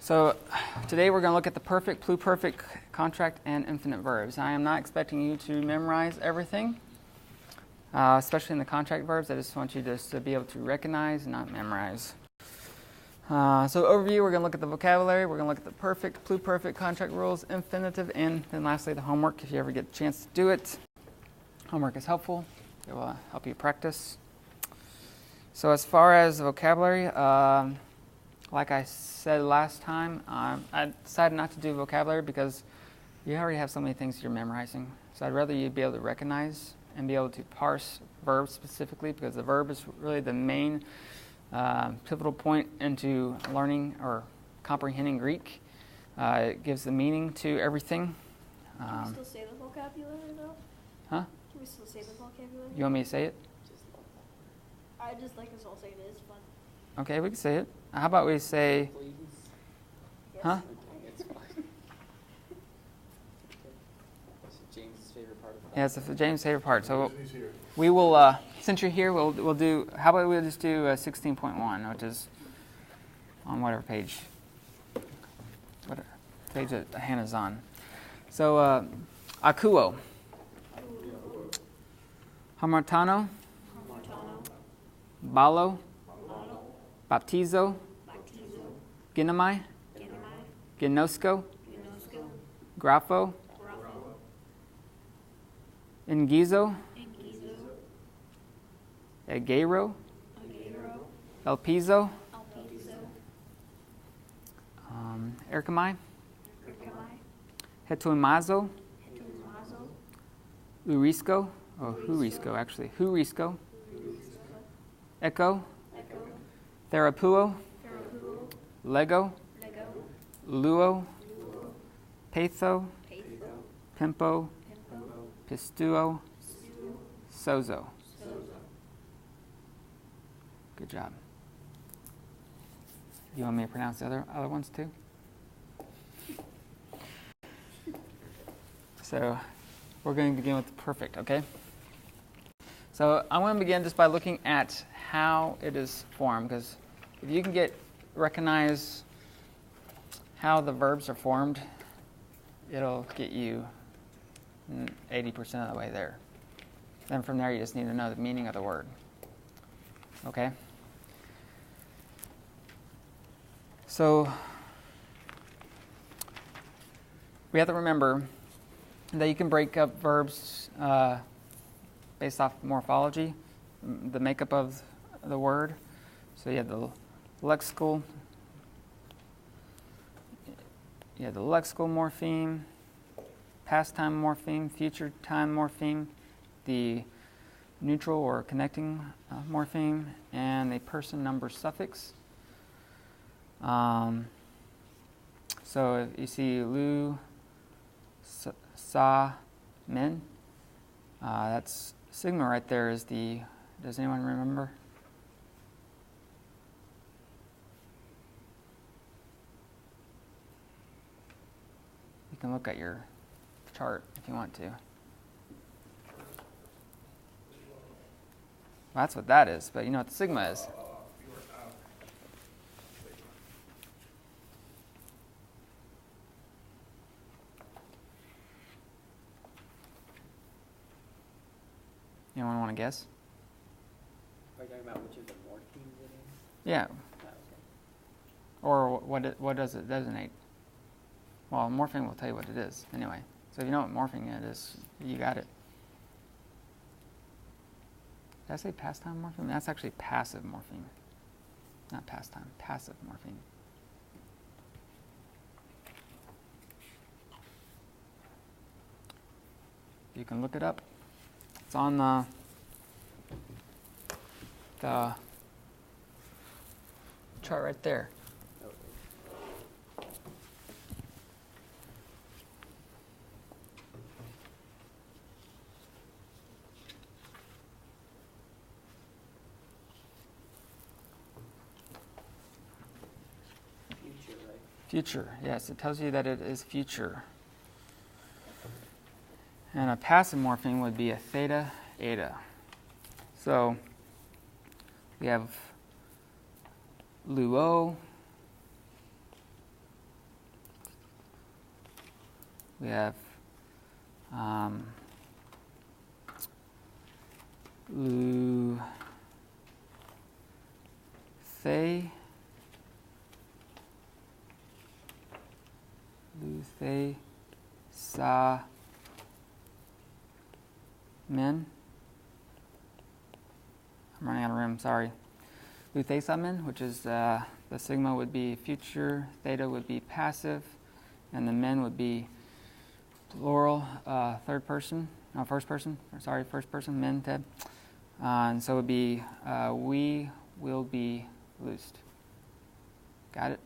So today we're going to look at the perfect, pluperfect, contract, and infinite verbs. I am not expecting you to memorize everything, especially in the contract verbs. I just want you just to be able to recognize and not memorize. So overview, we're going to look at the vocabulary. We're going to look at the perfect, pluperfect, contract rules, infinitive, and then lastly the homework if you ever get a chance to do it. Homework is helpful. It will help you practice. So as far as vocabulary, like I said last time, I decided not to do vocabulary because you already have so many things you're memorizing. So I'd rather you be able to recognize and be able to parse verbs specifically, because the verb is really the main pivotal point into learning or comprehending Greek. It gives the meaning to everything. Can we still say the vocabulary though? Huh? Can we still say the vocabulary? You want me to say it? I just like us all saying it. It's fun. Okay, we can say it. How about we say, Please. Yes. huh? It's fine. It's James' favorite part of the Yeah, it's James' favorite part. So we will, since you're here, we'll do, how about we just do 16.1, which is on whatever page, whatever page that Hannah's on. So, akuo, hamartano, balo, baptizo, ginamai, ginosko, grapho, Engizo, Egero, Elpizo, Erkamai, Hetuimazo, Urisco, or Hurisco actually, Hurisco, Echo, Therapuo, Lego, Luo, Patho, Pimpo, Pistuo, Sozo. Good job. You want me to pronounce the other ones too? So we're going to begin with the perfect, okay? So I want to begin just by looking at how it is formed, because if you can recognize how the verbs are formed, it'll get you 80% of the way there. Then from there you just need to know the meaning of the word. Okay? So we have to remember that you can break up verbs based off morphology, the makeup of the word. So you have the lexical morpheme, past time morpheme, future time morpheme, the neutral or connecting morpheme, and a person number suffix. So if you see lu, sa, min, that's sigma right there is the, does anyone remember? You can look at your chart if you want to. Well, that's what that is, but you know what the sigma is. Anyone want to guess? Are you talking about which of the morphemes it is? Yeah. Oh, okay. Or what does it designate? Well, morpheme will tell you what it is anyway. So if you know what morpheme it is, you got it. Did I say pastime morpheme? That's actually passive morpheme. Not pastime, passive morpheme. You can look it up. It's on the chart right there. Future, right? Future, yes, it tells you that it is future. And a passive morpheme would be a theta, eta. So we have luo, We have Luthe, sa, men. I'm running out of room, sorry. Luthesamen, which is the sigma would be future, theta would be passive, and the men would be plural, first person, men, ted. And so it would be we will be loosed. Got it?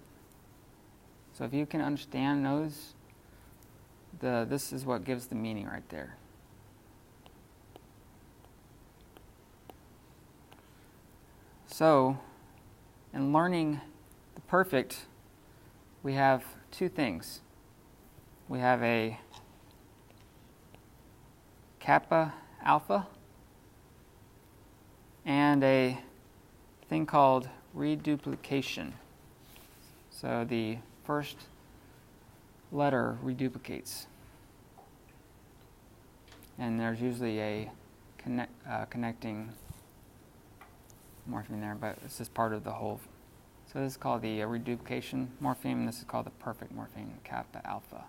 So if you can understand those, this is what gives the meaning right there. So, in learning the perfect, we have two things. We have a kappa alpha and a thing called reduplication. So the first letter reduplicates. And there's usually a connecting morpheme there, but this is part of the whole. So this is called the reduplication morpheme, and this is called the perfect morpheme, kappa alpha.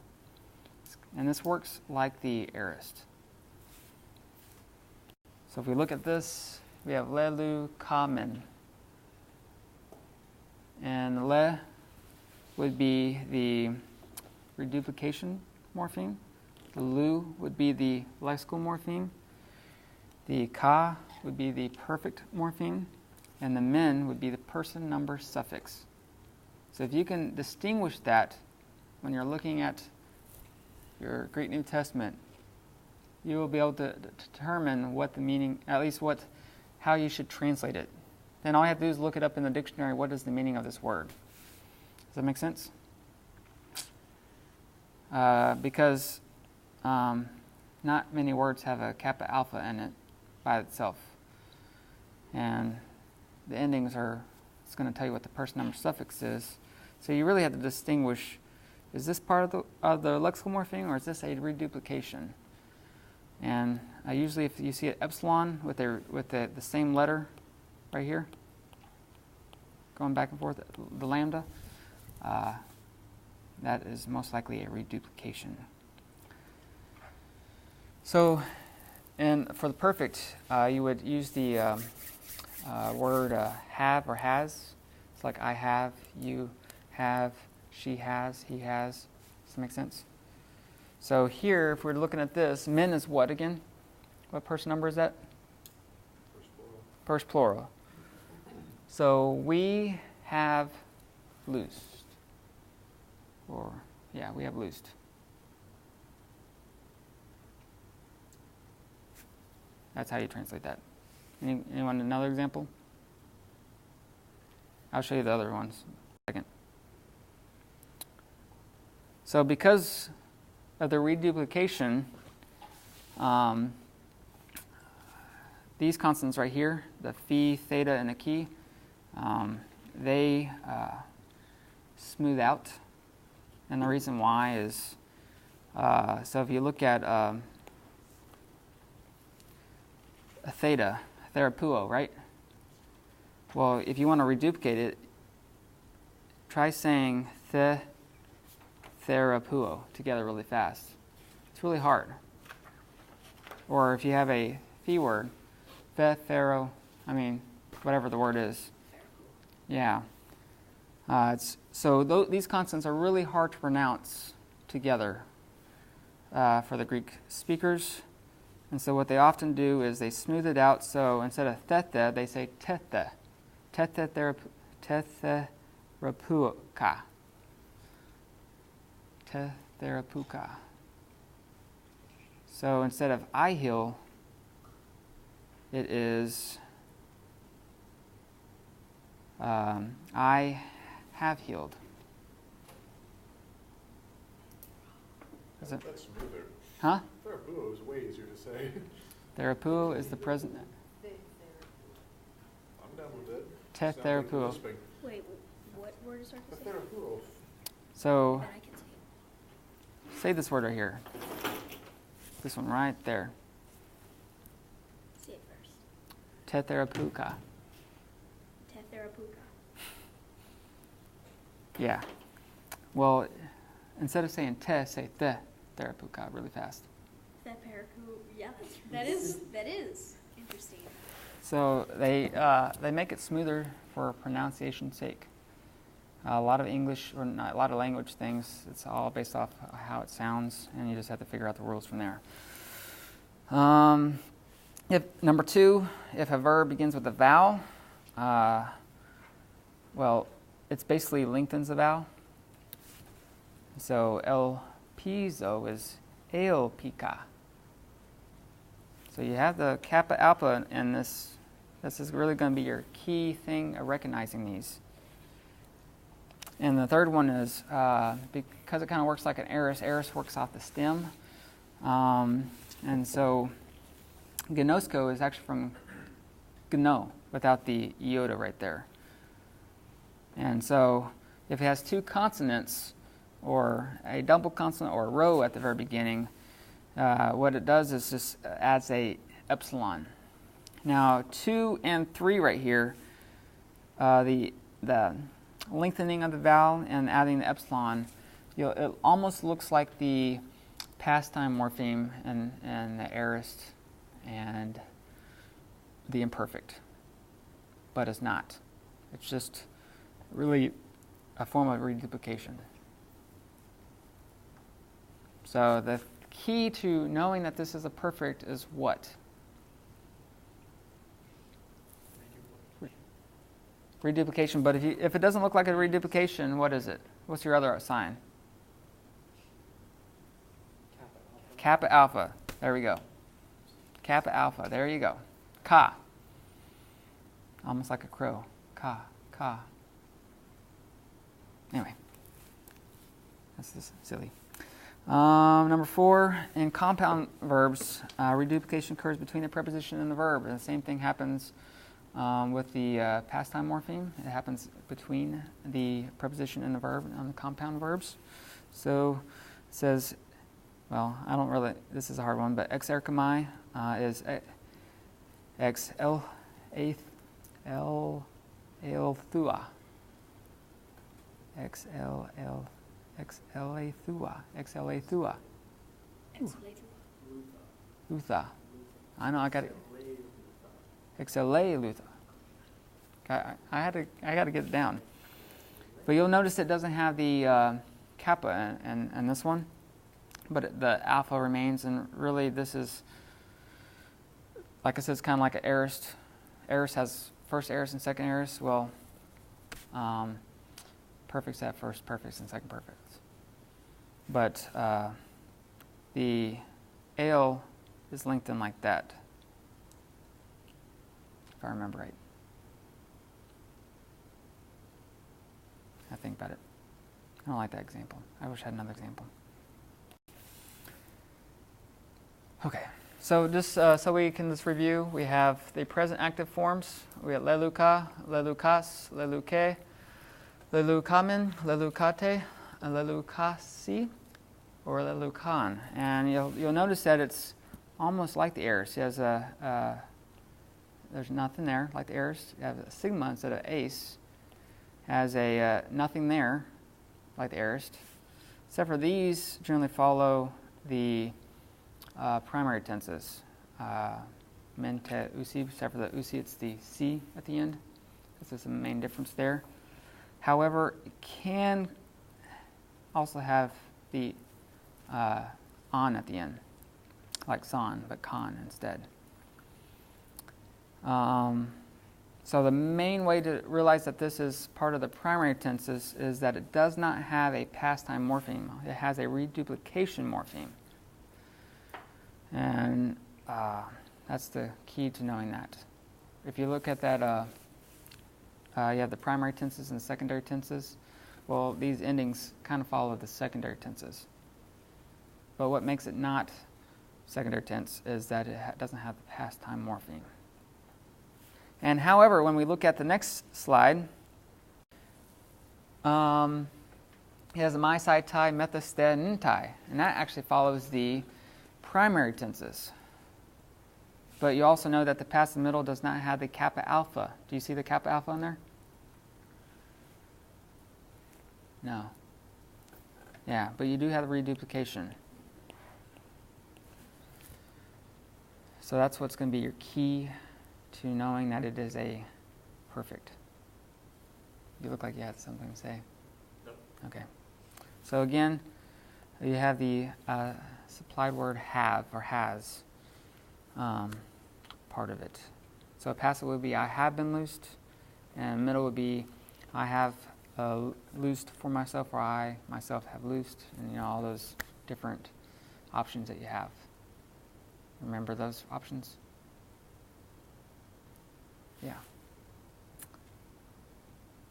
And this works like the aorist. So if we look at this, we have le, lu, ka, men. And le would be the reduplication morpheme. The lu would be the lexical morpheme. The ka would be the perfect morpheme. And the men would be the person number suffix. So if you can distinguish that when you're looking at your Greek New Testament, you will be able to determine what the meaning, at least how you should translate it. Then all you have to do is look it up in the dictionary. What is the meaning of this word? Does that make sense? Because not many words have a kappa alpha in it by itself. And the endings it's going to tell you what the person number suffix is. So you really have to distinguish, is this part of the lexical morpheme, or is this a reduplication? And usually if you see an epsilon with the same letter right here, going back and forth, the lambda, that is most likely a reduplication. So, and for the perfect, you would use the word have or has. It's like I have, you have, she has, he has. Does that make sense? So here, if we're looking at this, men is what again? What person number is that? First plural. So we have loosed. Or, yeah, we have loosed. That's how you translate that. Anyone another example? I'll show you the other ones in a second. So because of the reduplication, these constants right here, the phi, theta, and the chi, they smooth out. And the reason why is, so if you look at a theta, therapuo, right? Well, if you want to reduplicate it, try saying therapuo together really fast. It's really hard. Or if you have a phi word, whatever the word is. Yeah. So these consonants are really hard to pronounce together for the Greek speakers. And so what they often do is they smooth it out. So instead of thethe, they say tethe. Tetherapuka. Tetherapuka. So instead of I heal, it is I have healed. That's smoother. Huh? Therapuo is way easier to say. Therapuo is the present. I'm down with it. Tetherapuo. Wait, what word is starting to say? Therapuo. So, And I can say say this word right here. This one right there. Say it first. Tetherapuka. Tetherapuka. Yeah. Well, instead of saying te, say the therapuka really fast. Theparaku. Yeah, that is interesting. So they make it smoother for pronunciation's sake. A lot of English, or not, a lot of language things, it's all based off how it sounds, and you just have to figure out the rules from there. If number 2, if a verb begins with a vowel, well, it's basically lengthens the vowel. So el piso is el pica. So you have the kappa alpha in this. This is really going to be your key thing of recognizing these. And the third one is, because it kind of works like an aorist works off the stem. And so gnosko is actually from gno, without the iota right there. And so if it has 2 consonants, or a double consonant or a row at the very beginning, what it does is just adds a epsilon. Now 2 and 3 right here, the lengthening of the vowel and adding the epsilon, it almost looks like the past time morpheme and the aorist and the imperfect, but it's not. It's just really a form of reduplication. So the key to knowing that this is a perfect is what? Reduplication. But if it doesn't look like a reduplication, what is it? What's your other sign? Kappa alpha. There we go. Kappa alpha. There you go. Ka. Almost like a crow. Ka. Ka. Anyway. That's just silly. Number 4, in compound verbs, reduplication occurs between the preposition and the verb. And the same thing happens with the past time morpheme. It happens between the preposition and the verb on the compound verbs. So it says, well, I don't really, this is a hard one, but ex erchomai is ex el thua. Ex la thua. Lutha. I know, I got it. XLA Luther. I got to get it down. But you'll notice it doesn't have the kappa in this one, but the alpha remains, and really this is, like I said, it's kind of like an aorist. Aorist has first aorist and second aorist. Well, perfects have first perfects and second perfects. But the ale is lengthened like that, if I remember right. I think about it. I don't like that example. I wish I had another example. Okay, so just so we can just review, we have the present active forms. We have leluka, lelukas, leluke, lelukamen, lelukate, lelukasi, or lelukan. And you'll notice that it's almost like the aorist. It has there's nothing there, like the aorist. You have a sigma instead of ace. Has a nothing there, like the aorist. Except for these generally follow the primary tenses. Mente, usi, except for the usi, it's the C at the end. This is the main difference there. However, it can also have the on at the end, like son, but con instead. So the main way to realize that this is part of the primary tenses is that it does not have a past time morpheme. It has a reduplication morpheme. And that's the key to knowing that. If you look at that, you have the primary tenses and the secondary tenses. Well, these endings kind of follow the secondary tenses. But what makes it not secondary tense is that it doesn't have the past time morpheme. And however, when we look at the next slide, he has a mai sai tai methasten tai, and that actually follows the primary tenses. But you also know that the past and middle does not have the kappa alpha. Do you see the kappa alpha in there? No. Yeah, but you do have the reduplication. So that's what's going to be your key to knowing that it is a perfect. You look like you had something to say. No. Okay. So again, you have the supplied word have or has part of it. So passive would be I have been loosed, and middle would be I have loosed for myself, or I myself have loosed, and all those different options that you have. Remember those options? Yeah.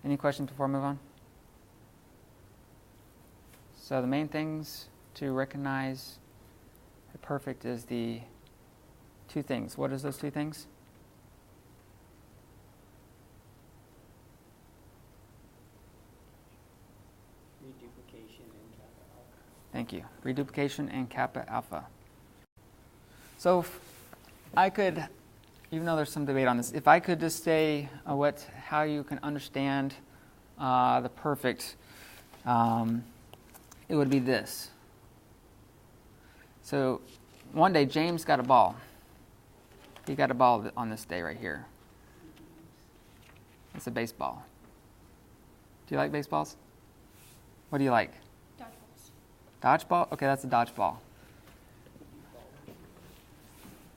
Any questions before I move on? So the main things to recognize the perfect is the two things. What is those two things? Reduplication and kappa alpha. Thank you. Reduplication and kappa alpha. So if I could, even though there's some debate on this, if I could just say how you can understand the perfect, it would be this. So one day James got a ball. He got a ball on this day right here. It's a baseball. Do you like baseballs? What do you like? Dodgeballs. Dodgeball? Okay, that's a dodgeball.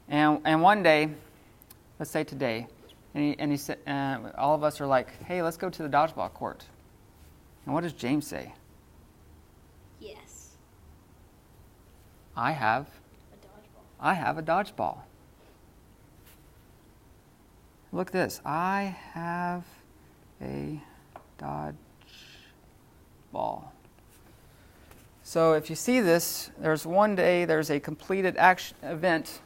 And one day, let's say today, and he said, all of us are like, hey, let's go to the dodgeball court. And what does James say? Yes. I have a dodgeball. Look at this. I have a dodgeball. So if you see this, there's a completed event.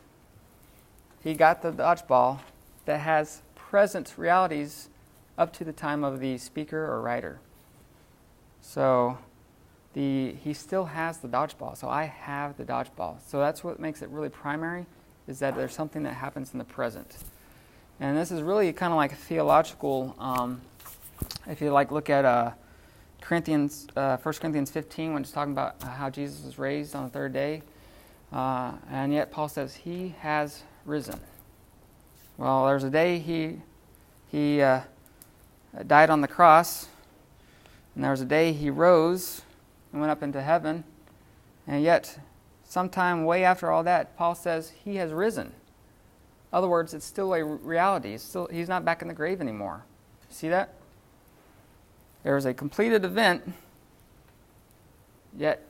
He got the dodgeball that has present realities up to the time of the speaker or writer. So he still has the dodgeball. So I have the dodgeball. So that's what makes it really primary, is that there's something that happens in the present. And this is really kind of like a theological, if you look at 1 Corinthians 15, when it's talking about how Jesus was raised on the third day. And yet Paul says he has risen. Well, there's a day he died on the cross, and there was a day he rose and went up into heaven, and yet sometime way after all that, Paul says he has risen. In other words, it's still a reality. He's not back in the grave anymore. See that? There is a completed event, yet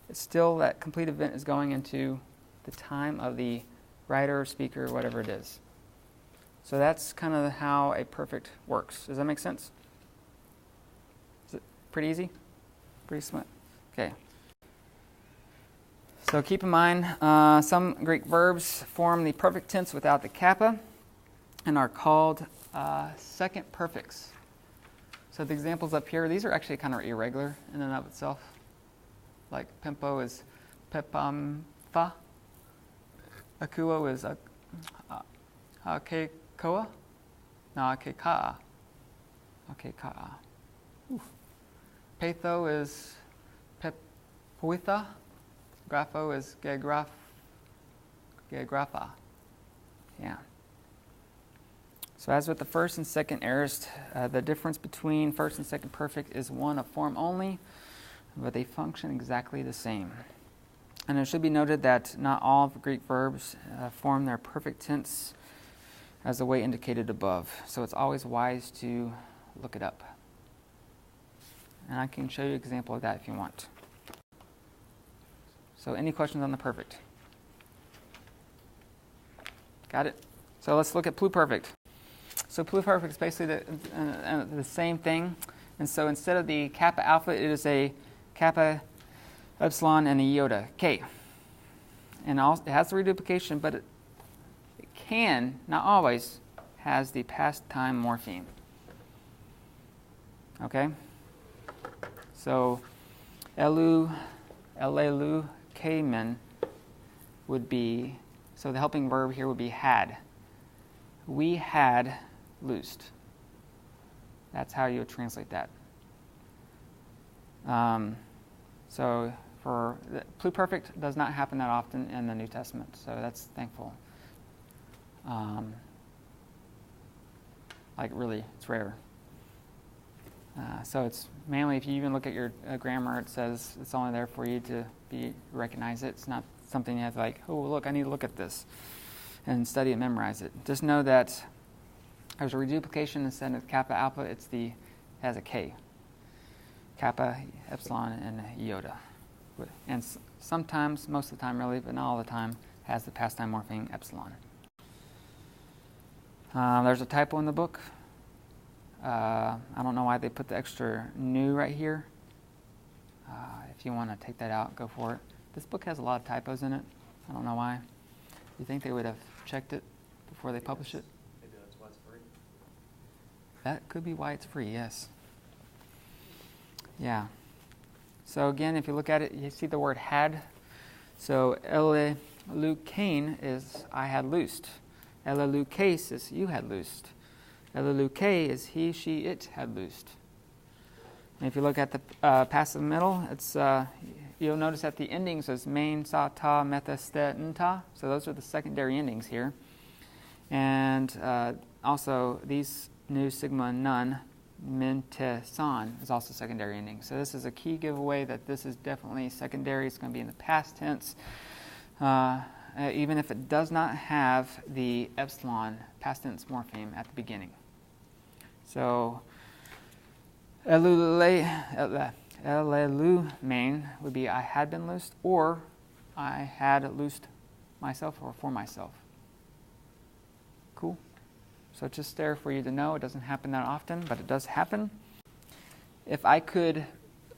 it's still that complete event is going into the time of the writer, speaker, whatever it is. So that's kind of how a perfect works. Does that make sense? Is it pretty easy? Pretty smart? Okay. So keep in mind, some Greek verbs form the perfect tense without the kappa and are called second perfects. So the examples up here, these are actually kind of irregular in and of itself. Like pempo is pepamfa. Akuo is akekoa. No, akekaa. Akekaa. Patho is pepoitha. Grapho is geographa. Yeah. So as with the first and second aorist, the difference between first and second perfect is one of form only, but they function exactly the same. And it should be noted that not all Greek verbs form their perfect tense as the way indicated above. So it's always wise to look it up. And I can show you an example of that if you want. So any questions on the perfect? Got it? So let's look at pluperfect. So pluperfect is basically the same thing. And so instead of the kappa alpha, it is a kappa epsilon and a iota k. And it has the reduplication, but it can, not always, has the past time morpheme. Okay? So Elelukamen would be, so the helping verb here would be had. We had loosed. That's how you would translate that. So for pluperfect does not happen that often in the New Testament, so that's thankful. Like really, it's rare. So it's mainly, if you even look at your grammar, it says it's only there for you to recognize it. It's not something you have to like, oh, look, I need to look at this and study and memorize it. Just know that there's a reduplication instead of kappa alpha. It has a K. Kappa, epsilon, and iota. And sometimes, most of the time really, but not all the time, has the past time morpheme epsilon. There's a typo in the book. I don't know why they put the extra new right here. If you want to take that out, go for it. This book has a lot of typos in it. I don't know why. You think they would have checked it before they publish it? Maybe that's why it's free. That could be why it's free, yes. Yeah. So again, if you look at it, you see the word had. So elelukane is I had loosed. Elelukase is you had loosed. Eleluke is he, she, it had loosed. And if you look at the passive middle, it's you'll notice that the endings is main, sa, ta, metha, ste, nta. So those are the secondary endings here. And also these new sigma none, min, te, san is also secondary ending. So this is a key giveaway that this is definitely secondary. It's going to be in the past tense. Even if it does not have the epsilon past tense morpheme at the beginning. So elelumane would be I had been loosed, or I had loosed myself, or for myself. Cool? So it's just there for you to know. It doesn't happen that often, but it does happen. If I could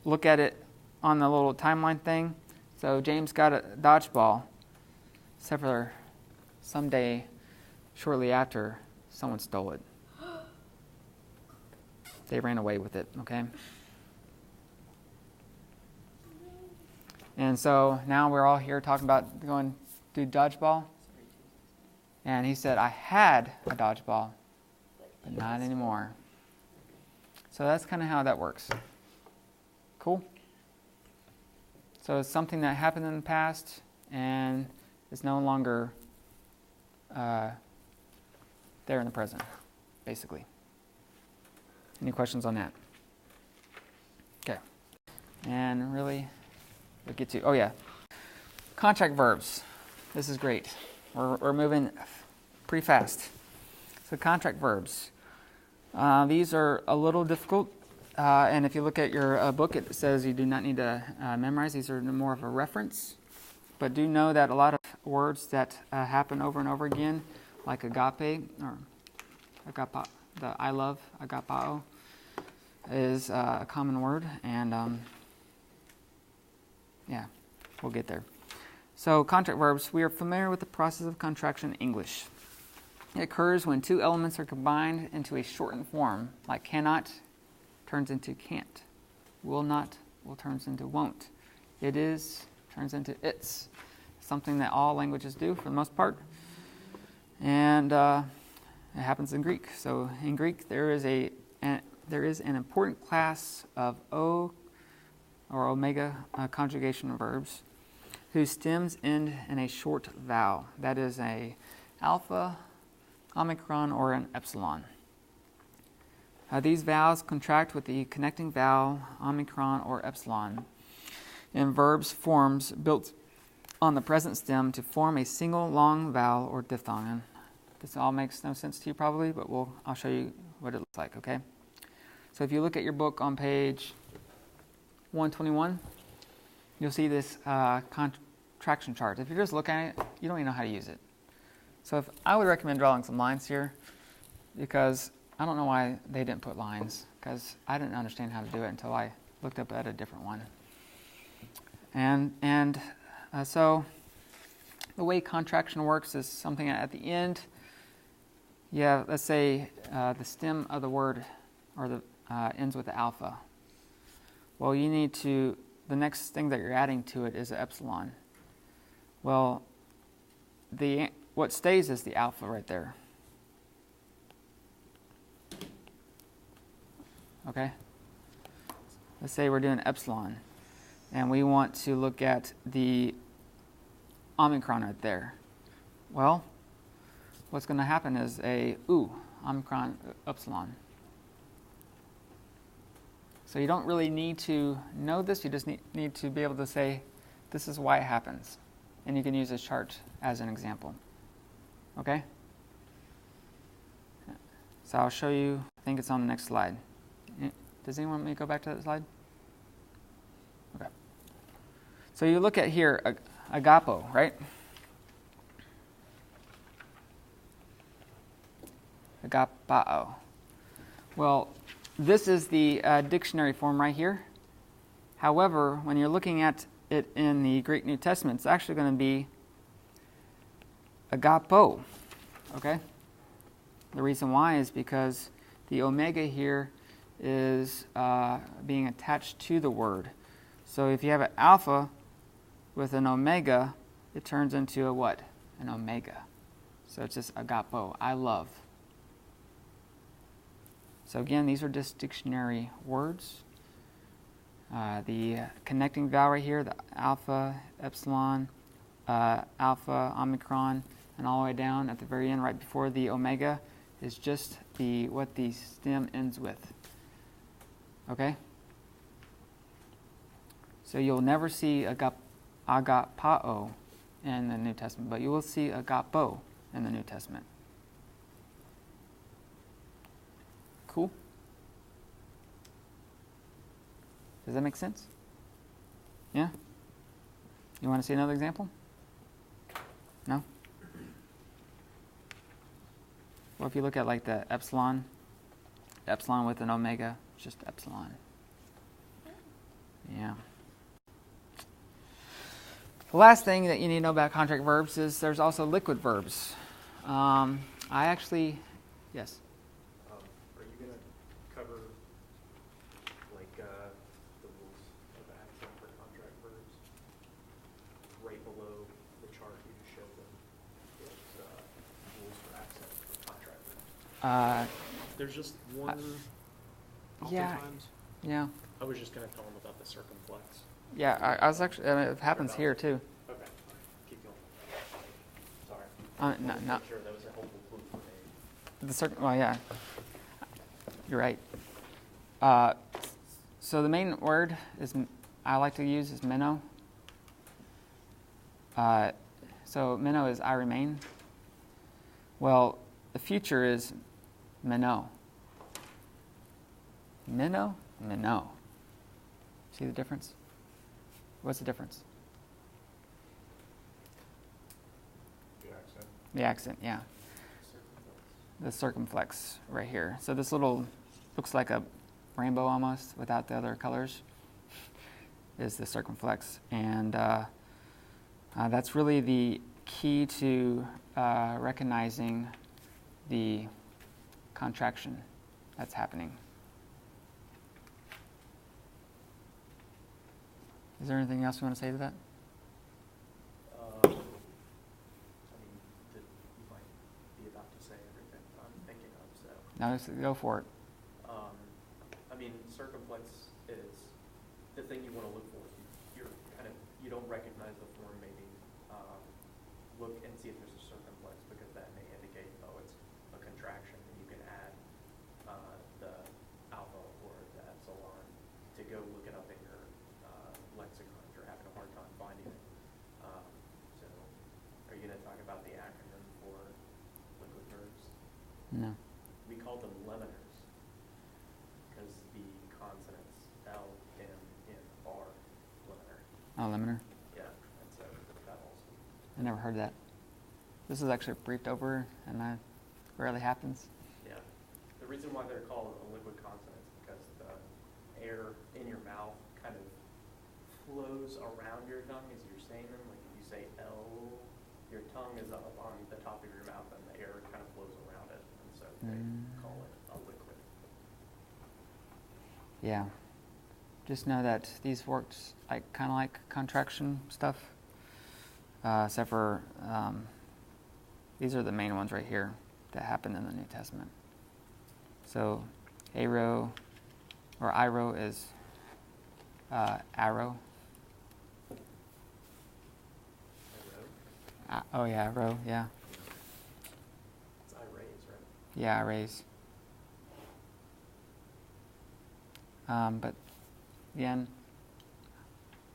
look at it on the little timeline thing, so James got a dodgeball, except for someday shortly after, someone stole it. They ran away with it, okay? And so now we're all here talking about going to dodgeball. And he said, I had a dodgeball, but not anymore. So that's kind of how that works. Cool? So it's something that happened in the past and is no longer there in the present, basically. Any questions on that? Okay. And really, we'll get to, oh yeah, contract verbs. This is great. We're moving pretty fast. So contract verbs. These are a little difficult. And if you look at your book, it says you do not need to memorize. These are more of a reference. But do know that a lot of words that happen over and over again, like agape, or agapa, the I love, agapao, is a common word. And yeah, we'll get there. So contract verbs, we are familiar with the process of contraction in English. It occurs when two elements are combined into a shortened form, like cannot turns into can't. Will not turns into won't. It is turns into it's. Something that all languages do for the most part. And it happens in Greek. So in Greek there is an important class of O or omega conjugation verbs whose stems end in a short vowel. That is a alpha, omicron, or an epsilon. These vowels contract with the connecting vowel, omicron or epsilon, in verbs forms built on the present stem to form a single long vowel or diphthong. This all makes no sense to you probably, but I'll show you what it looks like, okay? So if you look at your book on page 121, you'll see this contraction chart. If you're just looking at it, you don't even know how to use it. So I would recommend drawing some lines here, because I don't know why they didn't put lines, because I didn't understand how to do it until I looked up at a different one. So the way contraction works is something at the end. You have, let's say, the stem of the word or the ends with the alpha. Well, you need to the next thing that you're adding to it is an epsilon. Well, what stays is the alpha right there. Okay? Let's say we're doing epsilon, and we want to look at the omicron right there. Well, what's going to happen is omicron epsilon. So you don't really need to know this, you just need to be able to say, this is why it happens. And you can use this chart as an example. Okay? So I'll show you, I think it's on the next slide. Does anyone want me to go back to that slide? Okay. So you look at here, agapo, right? Agapao. Well, this is the dictionary form right here. However, when you're looking at it in the Greek New Testament, it's actually going to be agapo. Okay? The reason why is because the omega here is being attached to the word. So if you have an alpha with an omega, it turns into a what? An omega. So it's just agapo, I love. So again, these are just dictionary words. The connecting vowel right here, the alpha, epsilon, alpha, omicron, and all the way down at the very end, right before the omega, is just what the stem ends with. Okay? So you'll never see agapao in the New Testament, but you will see agapo in the New Testament. Cool? Does that make sense? Yeah? You want to see another example? No? Well, if you look at like the epsilon with an omega, it's just epsilon. Yeah. The last thing that you need to know about contract verbs is there's also liquid verbs. Yes? Are you going to cover like the rules of accent for contract verbs? Right below the chart you just showed them is rules for accent for contract verbs. There's just one oftentimes. Yeah. I was just going to tell them about the circumflex. Yeah, I was actually, it happens here too. Okay, keep going. Sorry. No. I'm sure that was a helpful clue for me. Well, yeah. You're right. So the main word I like to use is meno. So meno is I remain. Well, the future is meno. Meno. See the difference? What's the difference? The accent, yeah. The circumflex right here. So this little, looks like a rainbow almost without the other colors, is the circumflex. And that's really the key to recognizing the contraction that's happening. Is there anything else you want to say to that? I mean, you might be about to say everything I'm thinking of, so. No, just go for it. I mean, circumflex is the thing you want to look for. You don't recognize the form maybe. Look and see if there's a circumflex, because that may indicate, it's a contraction, and you can add the alpha or the epsilon to go look it up in your lexicon if you're having a hard time finding it. So, are you going to talk about the acronym for liquid verbs? No. We call them limiters because the consonants L, M, N are limiter. Oh, limiter? Yeah, and so that also. I never heard that. This is actually briefed over, and that rarely happens. Yeah. The reason why they're called a liquid consonant is because the air in your mouth kind of flows around your tongue as you're saying them. Like if you say L, your tongue is up on the top of your mouth and the air kind of flows around it. And so they call it a liquid. Yeah. just know that these worked kind of like contraction stuff, except for these are the main ones right here that happened in the New Testament. So arrow or iro is arrow. Oh yeah, row, yeah. It's I-raise, right? Yeah, raise. But again,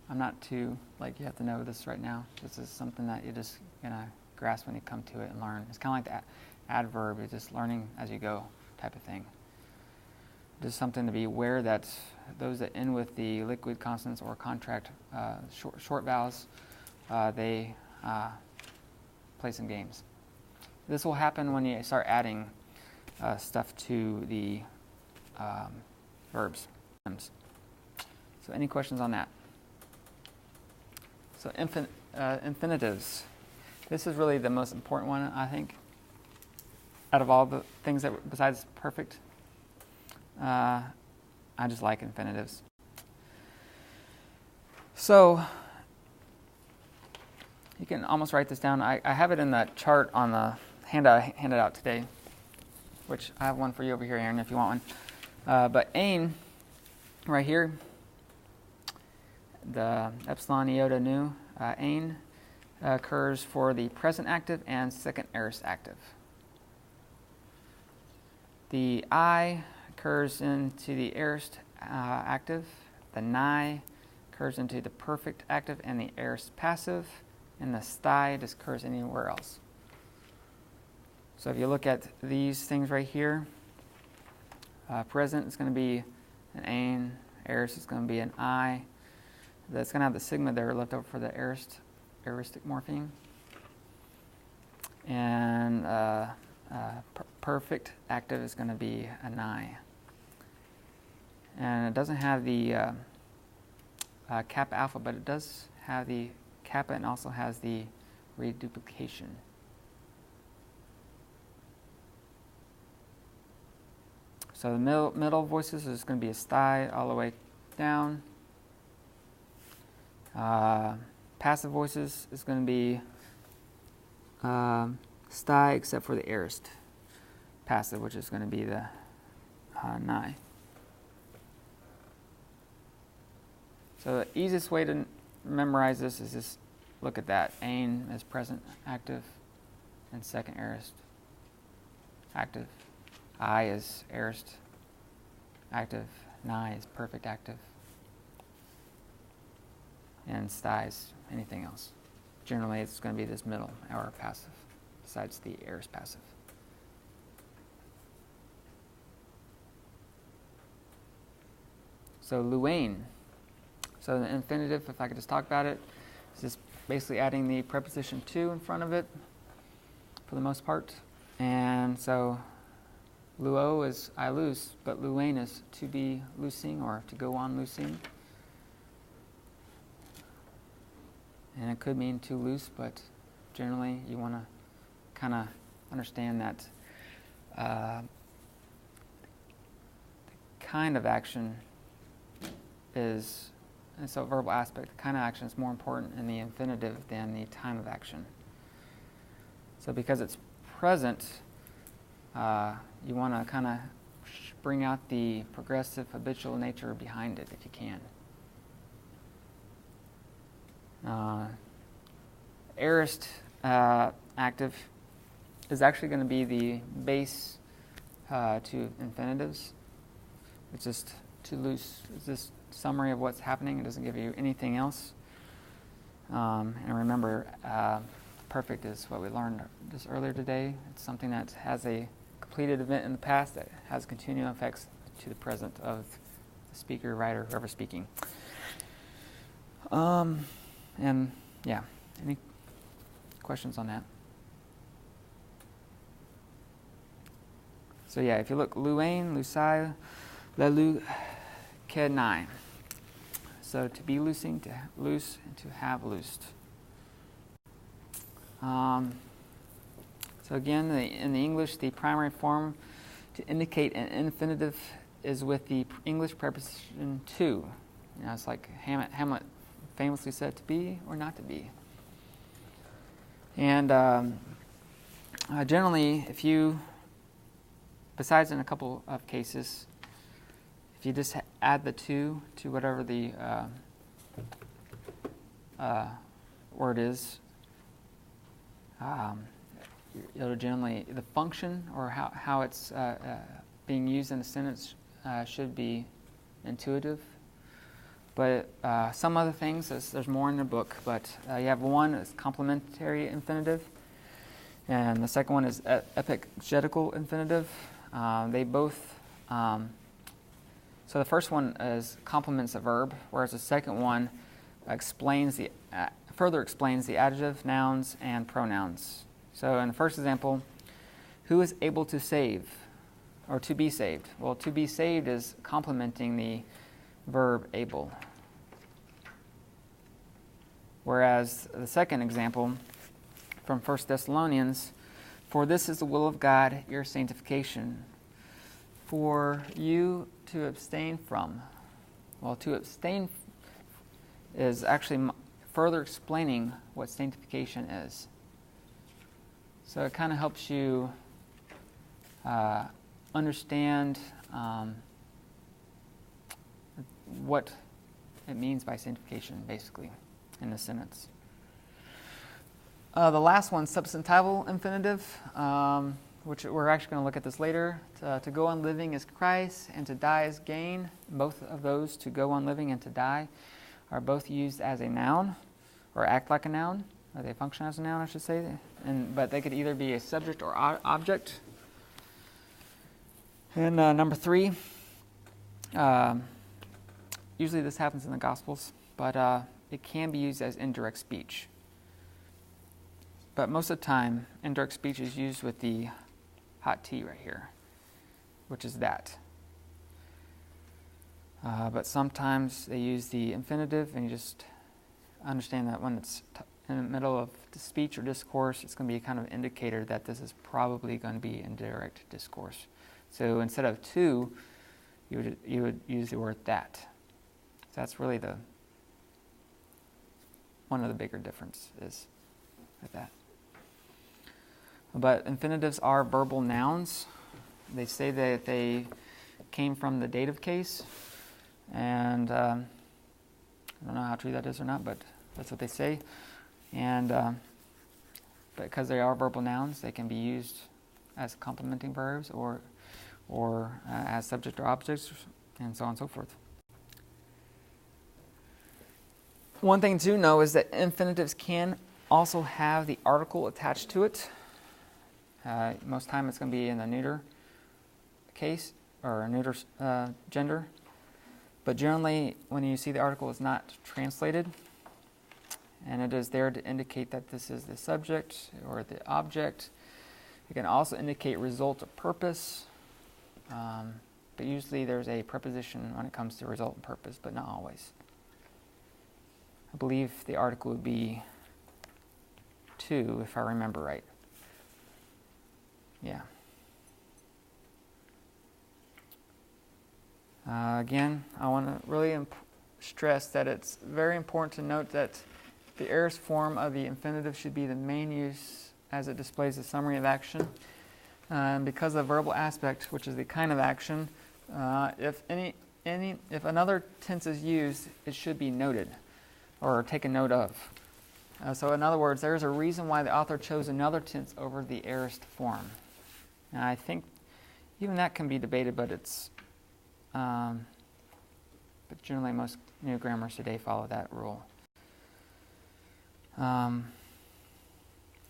I'm not too, you have to know this right now. This is something that you're just going to grasp when you come to it and learn. It's kind of like the adverb. You're just learning as you go type of thing. Just something to be aware that those that end with the liquid consonants or contract short vowels, they play some games. This will happen when you start adding stuff to the verbs. So any questions on that? So infinitives. This is really the most important one, I think, out of all the things that besides perfect. I just like infinitives. So you can almost write this down. I have it in the chart on the handout I handed out today, which I have one for you over here, Aaron, if you want one. But ain, right here, the epsilon iota nu, ain occurs for the present active and second aorist active. The I occurs into the aorist active. The ni occurs into the perfect active and the aorist passive. And the sty just occurs anywhere else. So if you look at these things right here, present is going to be an ain, aorist is going to be an I. That's going to have the sigma there left over for the aoristic morpheme. And perfect active is going to be an I. And it doesn't have the kappa alpha, but it does have the kappa and also has the reduplication. So the middle voices is going to be a sty all the way down. Passive voices is going to be sty except for the aorist passive, which is going to be the ni. So the easiest way to memorize this is just look at that. Ain is present active and second aorist active. I is aorist active. Ni is perfect active. And sty is anything else. Generally, it's going to be this middle or passive, besides the aorist passive. So luane. So the infinitive, if I could just talk about it, is just basically adding the preposition to in front of it for the most part. And so luo is I loose, but luane is to be loosing or to go on loosing. And it could mean to loose, but generally you want to kind of understand that the kind of action is, and so verbal aspect, the kind of action is more important in the infinitive than the time of action. So because it's present, you want to kind of bring out the progressive habitual nature behind it if you can. Aorist active is actually going to be the base to infinitives. It's just too loose. It's just summary of what's happening. It doesn't give you anything else. And remember, perfect is what we learned just earlier today. It's something that has a completed event in the past that has continuing effects to the present of the speaker, writer, whoever's speaking. And yeah, any questions on that? So yeah, if you look, luane, lusai, lelu, kenai. So to be loosing, to loose, and to have loosed. So again, in the English, the primary form to indicate an infinitive is with the English preposition to. It's like Hamlet famously said, to be or not to be. And generally, if you, besides in a couple of cases, if you just add the to whatever the word is, it'll generally, the function or how it's being used in a sentence should be intuitive. But some other things, there's more in the book, but you have one is complementary infinitive, and the second one is epigetical infinitive. They both, so the first one is complements a verb, whereas the second one further explains the adjective, nouns, and pronouns. So in the first example, who is able to save or to be saved? Well, to be saved is complementing the verb able. Whereas the second example from 1 Thessalonians, for this is the will of God, your sanctification, for you to abstain from. Well, to abstain is actually further explaining what sanctification is. So it kind of helps you understand what it means by sanctification, basically, in this sentence. The last one, substantival infinitive, which we're actually going to look at this later. To go on living is Christ, and to die is gain. Both of those, to go on living and to die, are both used as a noun, or act like a noun, or they function as a noun, I should say. But they could either be a subject or object. And number 3, usually this happens in the Gospels, but it can be used as indirect speech. But most of the time, indirect speech is used with the hot T right here, which is that. But sometimes they use the infinitive, and you just understand that when it's in the middle of the speech or discourse, it's going to be a kind of indicator that this is probably going to be indirect discourse. So instead of to, you would use the word that. So that's really one of the bigger differences with that. But infinitives are verbal nouns. They say that they came from the dative case, and I don't know how true that is or not, but that's what they say. And because they are verbal nouns, they can be used as complementing verbs or as subject or objects, and so on and so forth. One thing to know is that infinitives can also have the article attached to it. Most time it's going to be in the neuter case or neuter gender. But generally, when you see the article is not translated, and it is there to indicate that this is the subject or the object, it can also indicate result or purpose. But usually there's a preposition when it comes to result and purpose, but not always. I believe the article would be to, if I remember right. Yeah. Again, I want to really stress that it's very important to note that the aorist form of the infinitive should be the main use as it displays the summary of action. Because of the verbal aspect, which is the kind of action, if another tense is used, it should be noted or taken note of. So in other words, there's a reason why the author chose another tense over the aorist form. And I think even that can be debated, but but generally most new grammars today follow that rule.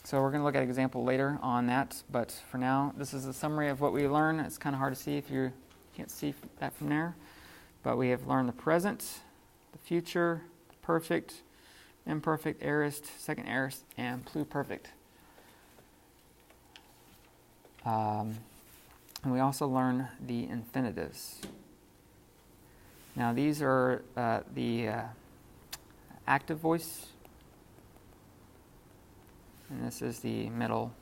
So we're going to look at an example later on that, but for now, this is a summary of what we learned. It's kind of hard to see if you can't see that from there, but we have learned the present, the future, the perfect, imperfect, aorist, second aorist, and pluperfect. And we also learn the infinitives. Now these are the active voice, and this is the middle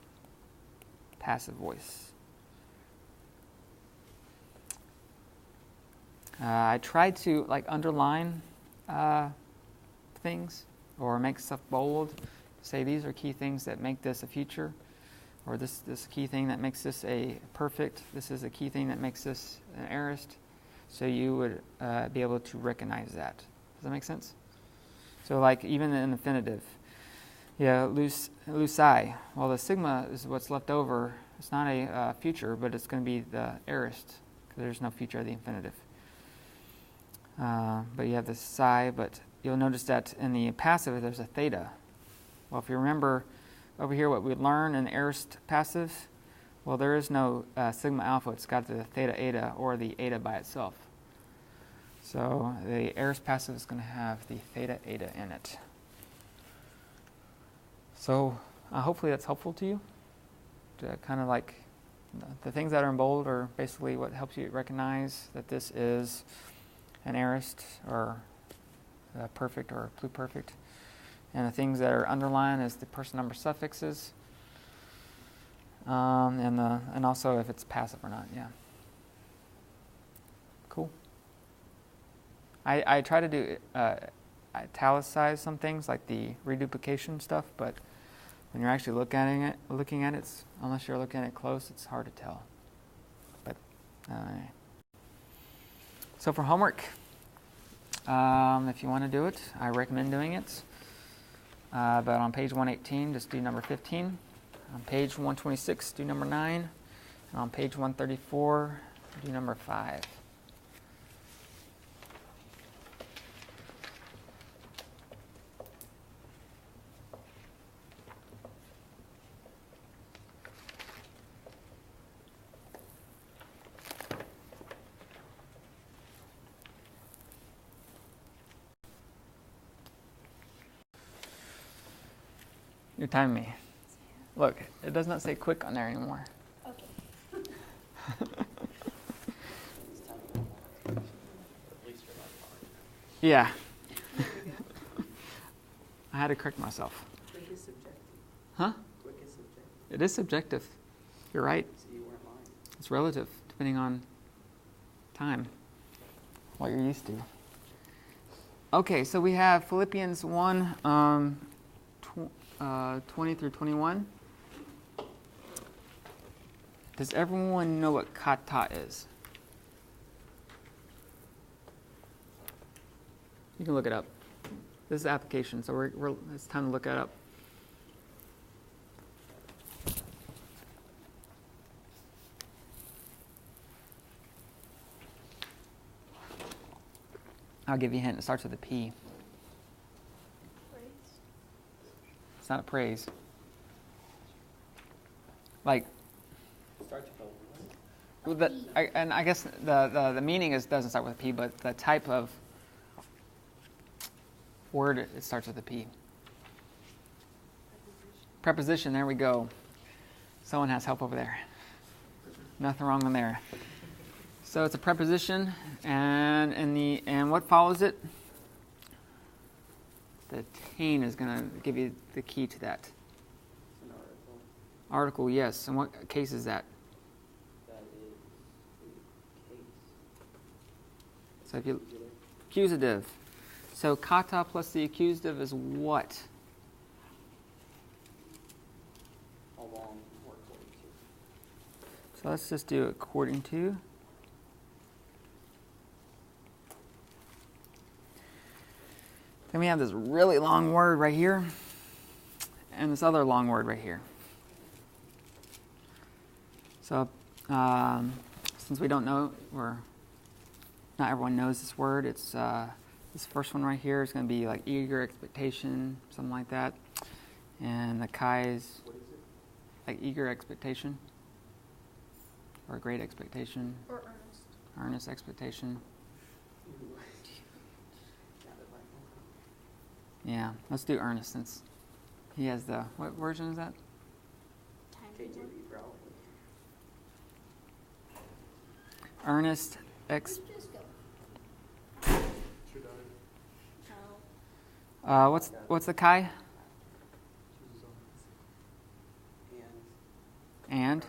passive voice. I tried to underline things, or makes stuff bold. Say these are key things that make this a feature, or this key thing that makes this a perfect. This is a key thing that makes this an aorist. So you would be able to recognize that. Does that make sense? So like even an infinitive. Yeah, loci. Well, the sigma is what's left over. It's not a future, but it's going to be the aorist, because there's no future of the infinitive. But you have the psi, but you'll notice that in the passive there's a theta. Well, if you remember over here what we learned in the aorist passive, well, there is no sigma alpha. It's got the theta eta or the eta by itself. So the aorist passive is going to have the theta eta in it. So hopefully that's helpful to you. To kind of like the things that are in bold are basically what helps you recognize that this is an aorist or perfect or pluperfect. And the things that are underlined is the person number suffixes, and also if it's passive or not. Yeah. Cool. I try to do italicize some things like the reduplication stuff, but when you're actually looking at it, unless you're looking at it close, it's hard to tell. But so for homework, if you want to do it, I recommend doing it. But on page 118, just do number 15. On page 126, do number 9. And on page 134, do number 5. You're timing me. Look, it does not say quick on there anymore. Okay. Yeah. I had to correct myself. Quick is subjective. Huh? Quick is subjective. It is subjective. You're right. So you weren't lying. It's relative, depending on time, what you're used to. Okay, so we have Philippians 1, 20 through 21. Does everyone know what kata is? You can look it up. This is application, so it's time to look it up. I'll give you a hint. It starts with a P. Praise. It's not a praise. Like, Starts with a what? I guess the meaning doesn't start with a P, but the type of word, it starts with a P. Preposition, there we go. Someone has help over there. Nothing wrong in there. So it's a preposition, and what follows it? The tain is going to give you the key to that. It's an article. Article, yes. And what case is that? That is the case. So if you accusative. So kata plus the accusative is what? Along or according to. So let's just do according to. Then we have this really long word right here, and this other long word right here. So since we don't know, or not everyone knows this word, it's this first one right here is going to be like eager expectation, something like that. And the kai is What is it? like eager expectation, or great expectation, Or earnest. earnest expectation. Yeah, let's do earnest since he has the, what version is that? Time. KJV probably. Earnest Just go. Should I No. what's the kai? choose And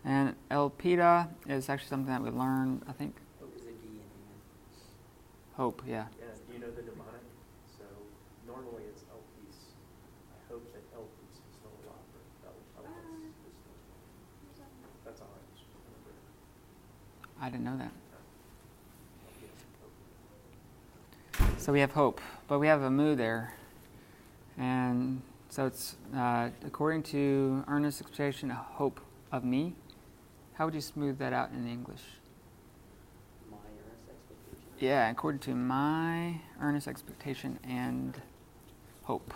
And elpida is actually something that we learned, I think. hope is a D in the end. Hope, yeah. Yeah, normally it's L piece. I hope that L piece is still alive, or L piece is still alive. That's all I just remember. I didn't know that. Yes, So we have hope, but we have a mu there. And so it's according to earnest expectation, a hope of me. How would you smooth that out in English? My earnest expectation. Yeah, according to my earnest expectation and hope.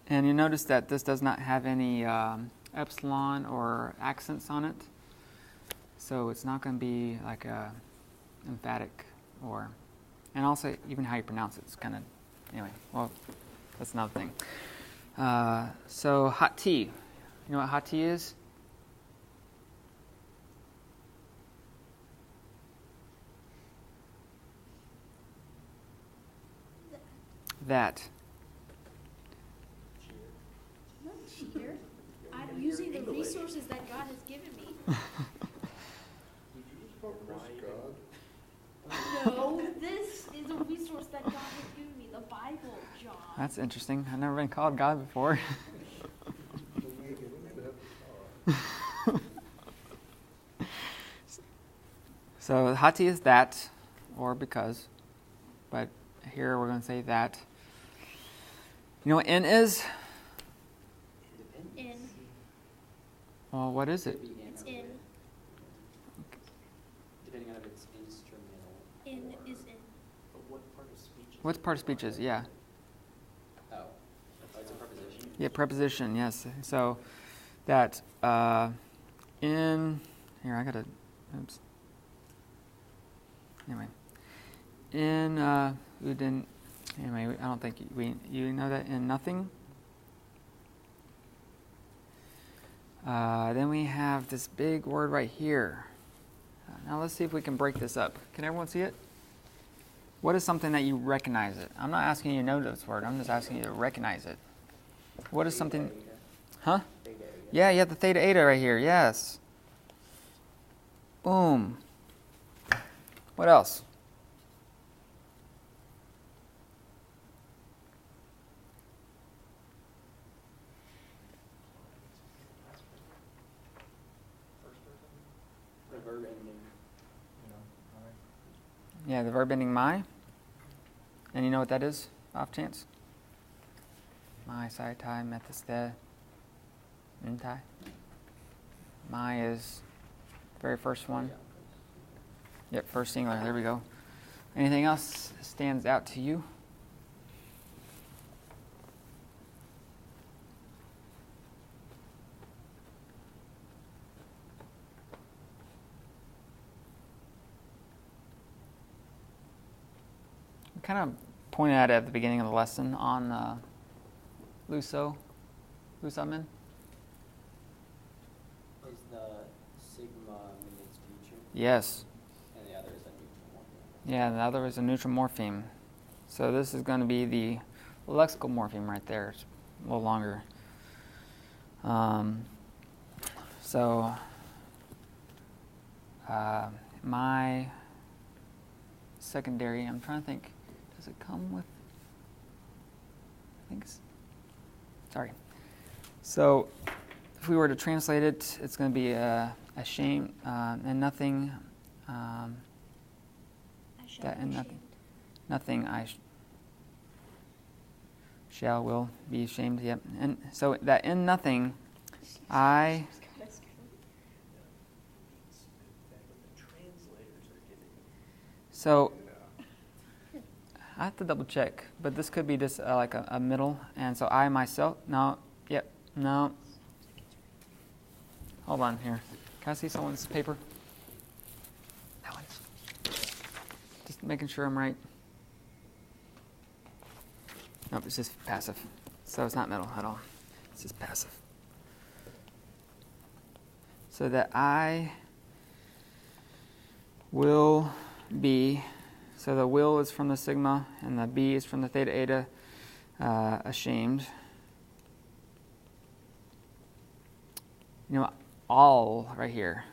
And you notice that this does not have any epsilon or accents on it. So it's not going to be like a emphatic or, and also even how you pronounce it. It's kind of, anyway, well, that's another thing. So hot tea. You know what hot tea is? That. I'm not a cheater. I'm using the resources that God has given me. No, this is a resource that God has given me, the Bible, John. That's interesting. I've never been called God before. So hot tea is that, or because, but here we're going to say that. You know what in is? In. Well, what is it? It's in. Depending on if it's instrumental. In or- is in. But what part of speech? What part of speech is? Yeah. Oh, it's a preposition. Yeah, preposition, yes. So that in, here, I got to, oops. Anyway, in, we didn't, anyway, I don't think you know that in nothing. Then we have this big word right here. Now let's see if we can break this up. Can everyone see it? What is something that you recognize it? I'm not asking you to know this word. I'm just asking you to recognize it. What is something? Huh? Yeah, you have the theta eta right here. Yes. Boom. What else? The verb ending. Yeah, the verb ending my. And you know what that is, off chance? My, sai, tai, methis, the, mintai. My is the very first one. Yep, first singular. There we go. Anything else that stands out to you? We kind of pointed at it at the beginning of the lesson on Lusamen. Is the sigma mean its future? Yes. And the other is a neutral morpheme. Yeah, the other is a neutral morpheme. So this is going to be the lexical morpheme right there. It's a little longer. My secondary, I'm trying to think, does it come with, I think it's, sorry. So if we were to translate it, it's going to be ashamed and nothing, that and nothing. Nothing I shall, will be ashamed. Yep. And so that in nothing, I. So I have to double check, but this could be just like a middle. And so I myself, no, yep, no. Hold on here. Can I see someone's paper? That one. Just making sure I'm right. Nope, it's just passive. So it's not middle at all. It's just passive. So that I will be, so the will is from the sigma and the be is from the theta eta, ashamed. You know, all right here.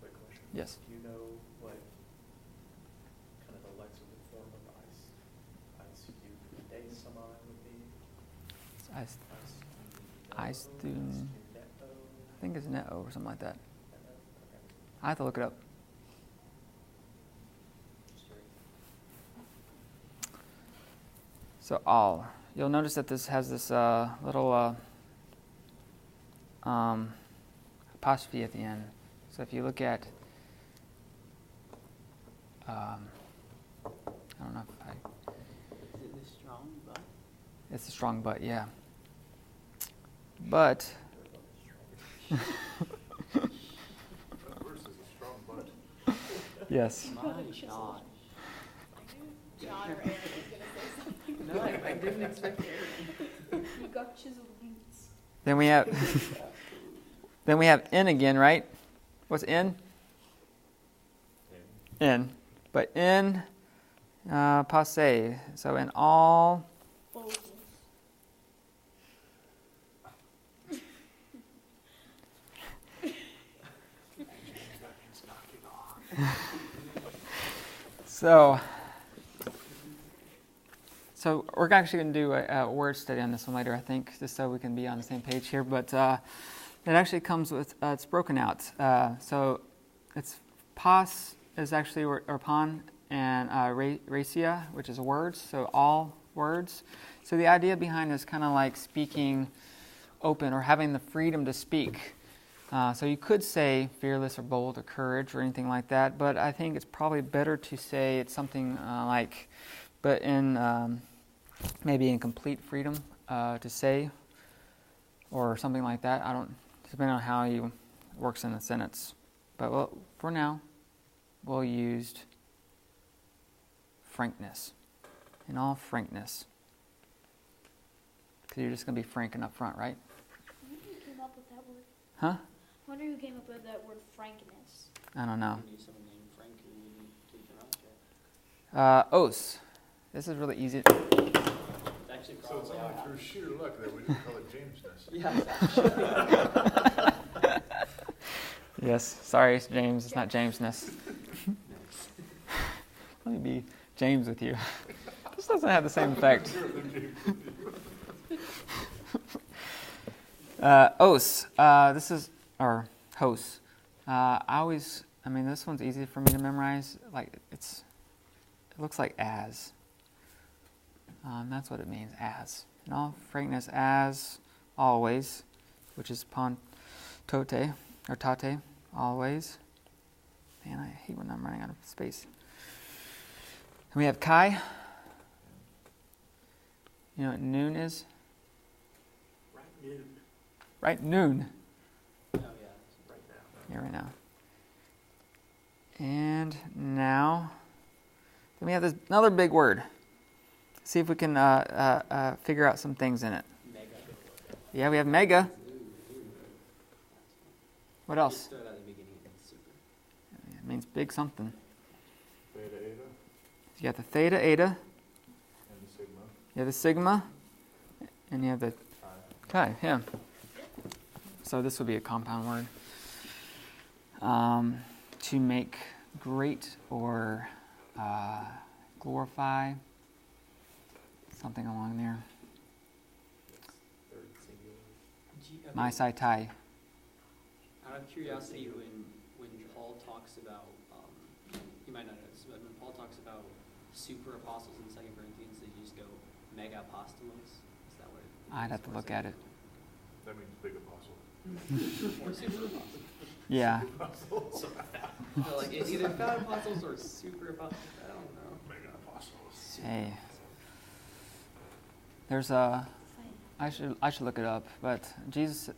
Quick question. Yes. Do you know what I think it's net-o or something like that. I have to look it up. So all. You'll notice that this has this little apostrophe at the end. So if you look at, I don't know if I... Is it the strong but? It's a strong but, yeah. But... That verse is a strong but. Yes. My gosh. John or Aaron is gonna say something. No, I didn't expect Aaron. You got chiseled boots. Then we have in again, right? What's in? In. But in passe. So in all. Boldness. So we're actually going to do a word study on this one later, I think, just so we can be on the same page here. But it actually comes with, it's broken out. So it's pas is actually, or pan, and racia, which is words, so all words. So the idea behind this is kind of like speaking open or having the freedom to speak. So you could say fearless or bold or courage or anything like that, but I think it's probably better to say it's something like, but in maybe in complete freedom to say, or something like that. I don't, depending on how you works in the sentence. But well, for now, we'll use frankness. In all frankness. Because you're just going to be frank and upfront, right? I wonder who came up with that word. Huh? I wonder who came up with that word frankness. I don't know. You knew someone named Frank who wouldn't keep their mouth shut. Os. This is really easy. It's actually So it's probably only how through sheer luck that we didn't call it Jamesness. Yeah, Yes. Sorry, James. It's not Jamesness. Let me be James with you. This doesn't have the same effect. Os. This is, or hos. This one's easy for me to memorize. Like it looks like as. That's what it means, as. In all frankness, as always, which is pon tote, or tate, always. Man, I hate when I'm running out of space. And we have kai. You know what noon is? Right noon. Oh, yeah. Right now. Yeah, right now. And now, then we have this another big word. See if we can figure out some things in it. Mega. Yeah, we have mega. What else? Just throw it at the beginning and it's super. It means big something. Theta, eta, You got the theta, eta. and the sigma. You have the sigma. And you have the Chi. chi, yeah. So this would be a compound word. To make great or glorify. Something along there. Third singular. My sai tai. Out of curiosity, when Paul talks about, you might not know this, but when Paul talks about super apostles in 2 Corinthians, they just go mega apostolos. Is that what it is? I'd have to look at it. That means big apostle. Or super apostles. Yeah. Apostles. So like it's either fat apostles or super apostles. I don't know. Mega apostles. Hey. There's a. I should look it up, but Jesus.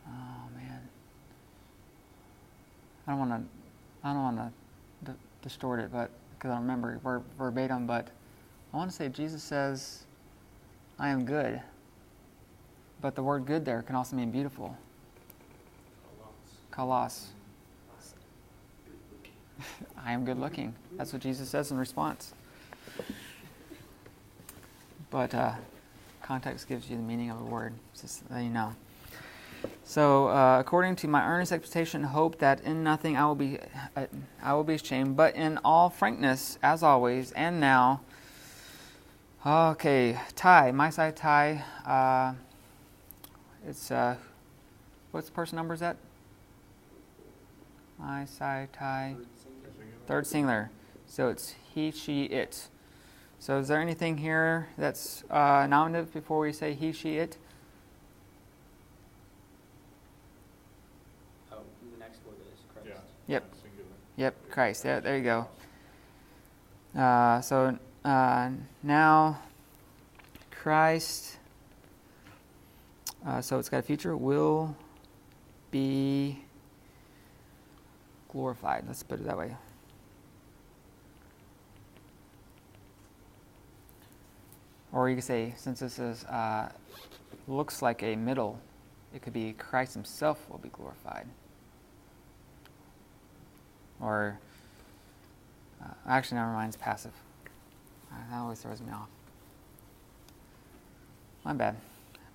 Oh man. I don't want to distort it, but because I don't remember verbatim, but I want to say Jesus says, "I am good." But the word "good" there can also mean beautiful. Kalos. I am good looking. That's what Jesus says in response. But context gives you the meaning of a word, just so you know. So, according to my earnest expectation and hope that in nothing I will be ashamed, but in all frankness, as always, and now. Okay, tai, my side tai. It's, what's the person number is that? I, Sai, Tai. Third singular. So it's he, she, it. So is there anything here that's nominative before we say he, she, it? Oh, the next word is Christ. Yeah. Yep. Singular. Yep, Christ. Yeah, there you go. So now Christ, so it's got a future, will be glorified. Let's put it that way. Or you could say, since this is looks like a middle, it could be Christ himself will be glorified. Or, actually, never mind, it's passive. That always throws me off. My bad.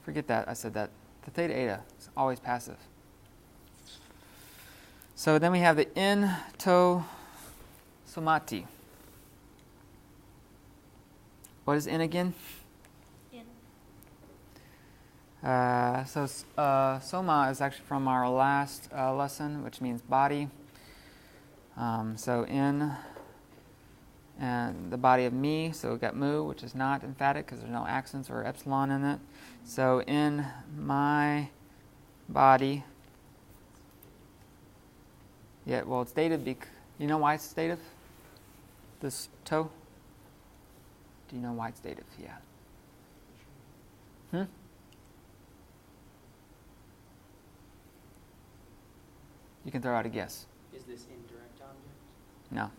Forget that, I said that. The theta eta is always passive. So then we have the in to somati. What is in again? In. Soma is actually from our last lesson, which means body. So in and the body of me, so we got mu, which is not emphatic because there's no accents or epsilon in it. So in my body. Yeah, well, it's dative. You know why it's dative? This toe? Do you know why it's dative? Yeah. You can throw out a guess. Is this indirect object? No.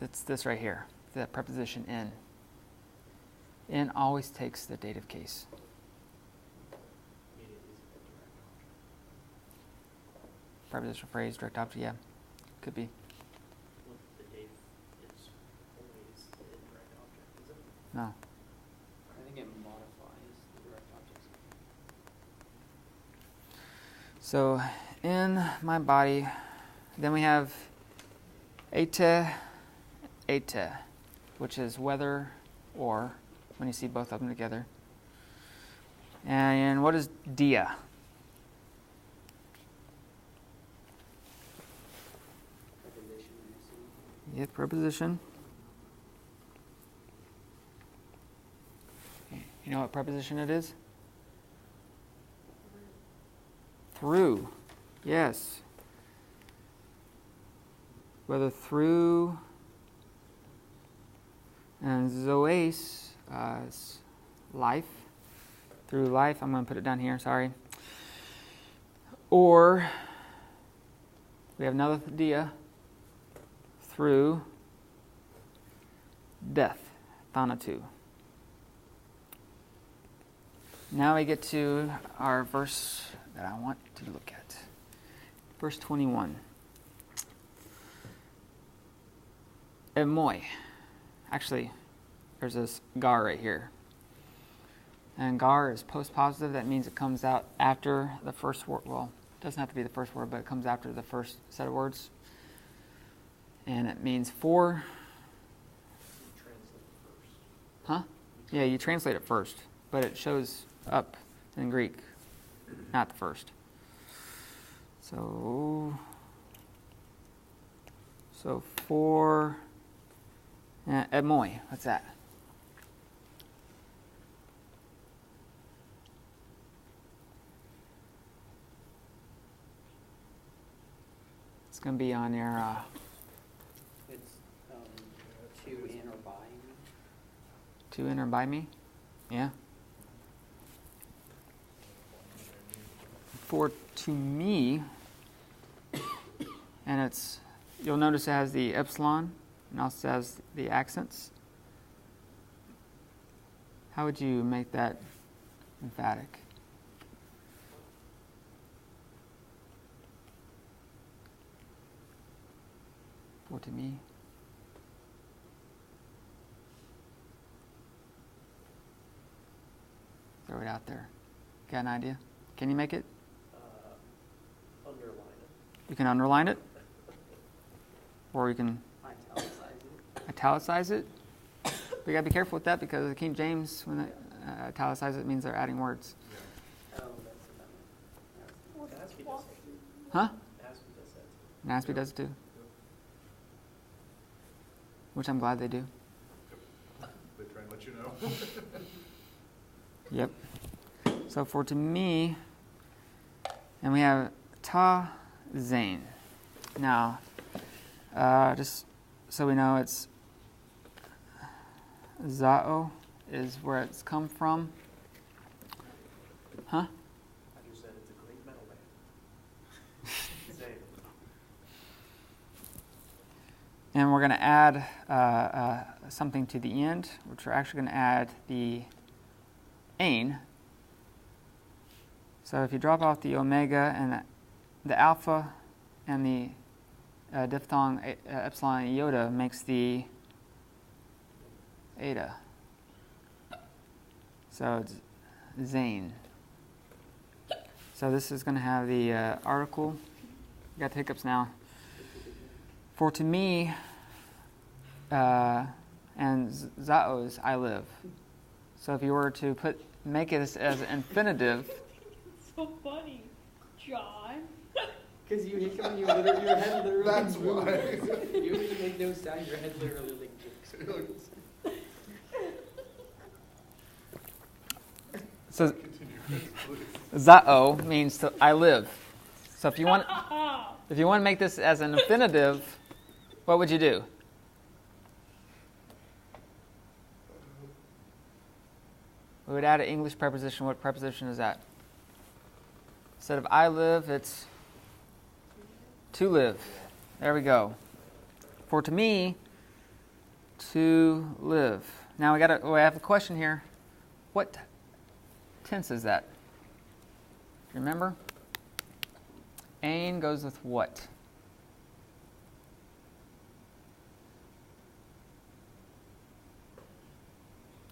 It's this right here, the preposition in. In always takes the dative case. It is a direct object. Prepositional phrase, direct object, yeah. Could be. Well, the date is always the indirect object, is it? No. I think it modifies the direct objects. So in my body, then we have ete, which is whether or, when you see both of them together. And what is dia? Preposition, I assume. Yeah, preposition. You know what preposition it is? Through. Yes. Whether through and zoes is life. Through life. I'm going to put it down here, sorry. Or we have another dia. Through death. Thanatu. Now we get to our verse that I want to look at. Verse 21. Emoi. Actually, there's this gar right here. And gar is post-positive. That means it comes out after the first word. Well, it doesn't have to be the first word, but it comes after the first set of words. And it means for. You translate it first. Huh? Yeah, you translate it first, but it shows up in Greek, not the first. So for emoi, what's that? It's going to be on your It's to, in, or by. to in or by me. Yeah. For to me, and it's, you'll notice it has the epsilon and also has the accents. How would you make that emphatic? For to me. Throw it out there. Got an idea? Can you make it? Underline it. You can underline it, or you can Italicize it. italicize it, We got to be careful with that because the King James, when it italicizes, it means they're adding words. Oh, that's what that meant. NASB does that too. Huh? NASB does that too. NASB does it too. Which I'm glad they do. They try and let you know. Yep. So for to me, and we have ta zain. Now, just so we know, it's zao is where it's come from. Huh? I just said it's a great metal band. Same. And we're going to add something to the end, which we're actually going to add the ain. So if you drop off the omega and the alpha and the diphthong epsilon and iota makes the eta. So it's zain. So this is going to have the article. You got the hiccups now. For to me, and zaos, I live. So if you were to make it as infinitive, So funny, John. Because you hiccup and your head literally That's moves. why. You make no sound, your head literally like jumps. so Continue. zao means to, I live. So if you want to make this as an infinitive, what would you do? We would add an English preposition. What preposition is that? Instead of I live, it's to live. There we go. For to me, to live. Now we have a question here. What tense is that? Remember? Ain goes with what?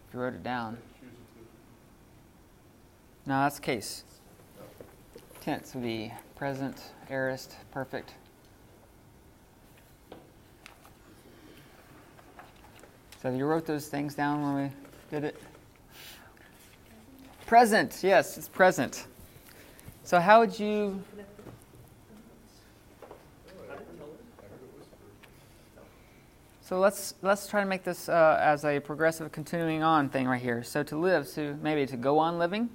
If you wrote it down. No, that's case. Tense would be present, aorist, perfect. So you wrote those things down when we did it? Present, yes, it's present. So how would you... So let's try to make this as a progressive continuing on thing right here. So to live, so maybe to go on living,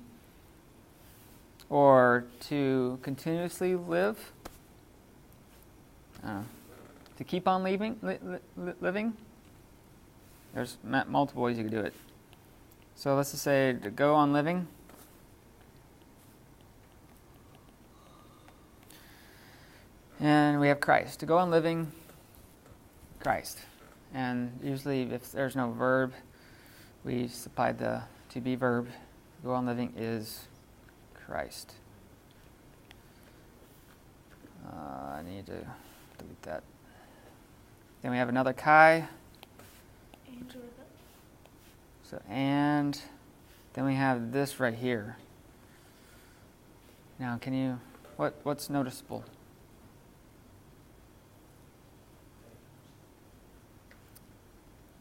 or to continuously live, to keep on living. There's multiple ways you could do it. So let's just say to go on living. And we have Christ. To go on living, Christ. And usually if there's no verb, we supply the to be verb. Go on living is Christ. I need to delete that. Then we have another Kai. So and then we have this right here. Now can you what's noticeable?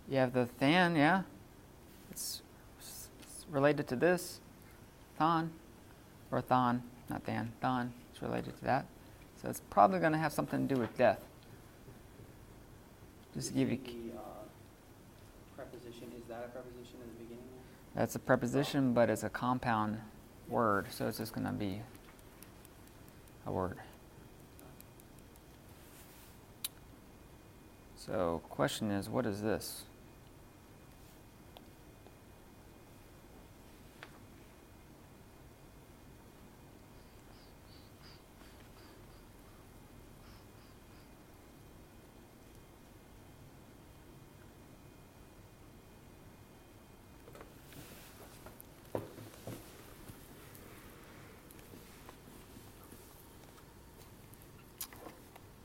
You have the than, yeah. It's related to this. Thon. Or thon, not than. Thon. It's related to that. So it's probably going to have something to do with death. Just to give you... The preposition, is that a preposition in the beginning there? That's a preposition, but it's a compound word. So it's just going to be a word. So question is, what is this?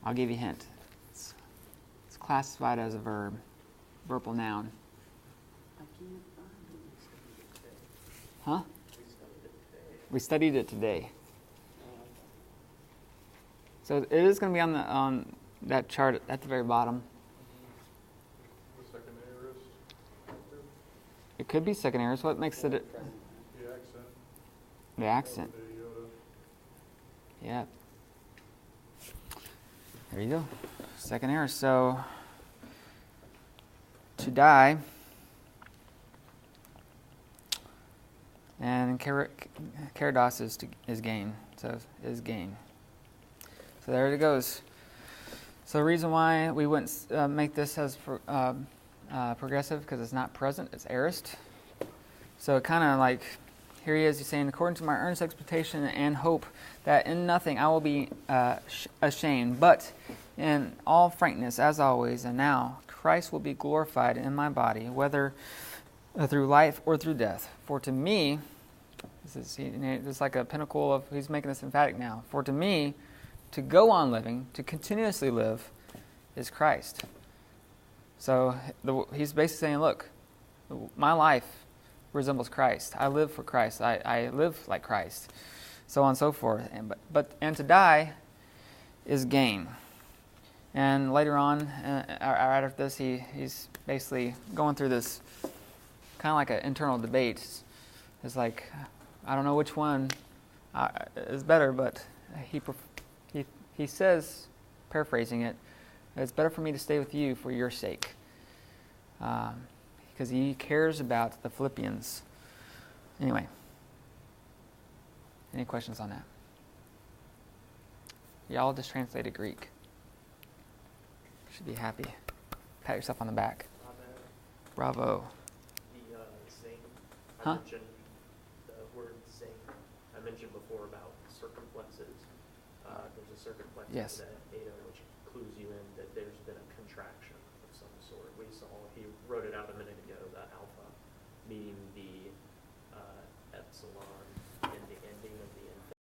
I'll give you a hint. It's classified as a verb, verbal noun. I can't find it. Huh? We studied it today. So it is going to be on that chart at the very bottom. The second aorist. It could be second aorist. What makes it? The accent. The accent. Yeah. There you go. Second aorist. So, to die, and kerados is gain. So, is gain. So there it goes. So the reason why we wouldn't make this as progressive, because it's not present, it's aorist. So kind of like, here he is, he's saying, according to my earnest expectation and hope that in nothing I will be ashamed, but in all frankness, as always, and now, Christ will be glorified in my body, whether through life or through death. For to me, this is like a pinnacle of, he's making this emphatic now, for to me, to go on living, to continuously live, is Christ. So he's basically saying, look, my life resembles Christ. I live for Christ. I live like Christ. So on and so forth. And to die is gain. And later on, right after this, he's basically going through this kind of like an internal debate. It's like, I don't know which one is better, but he says, paraphrasing it, it's better for me to stay with you for your sake. Because he cares about the Philippians. Anyway, any questions on that? Y'all just translated Greek. Should be happy. Pat yourself on the back. Bravo. The zing, Huh? I mentioned the word zing. I mentioned before about circumflexes. There's a circumflex Yes. in the eta, which clues you in that there's been a contraction of some sort. He wrote it out a minute ago, the alpha, meaning the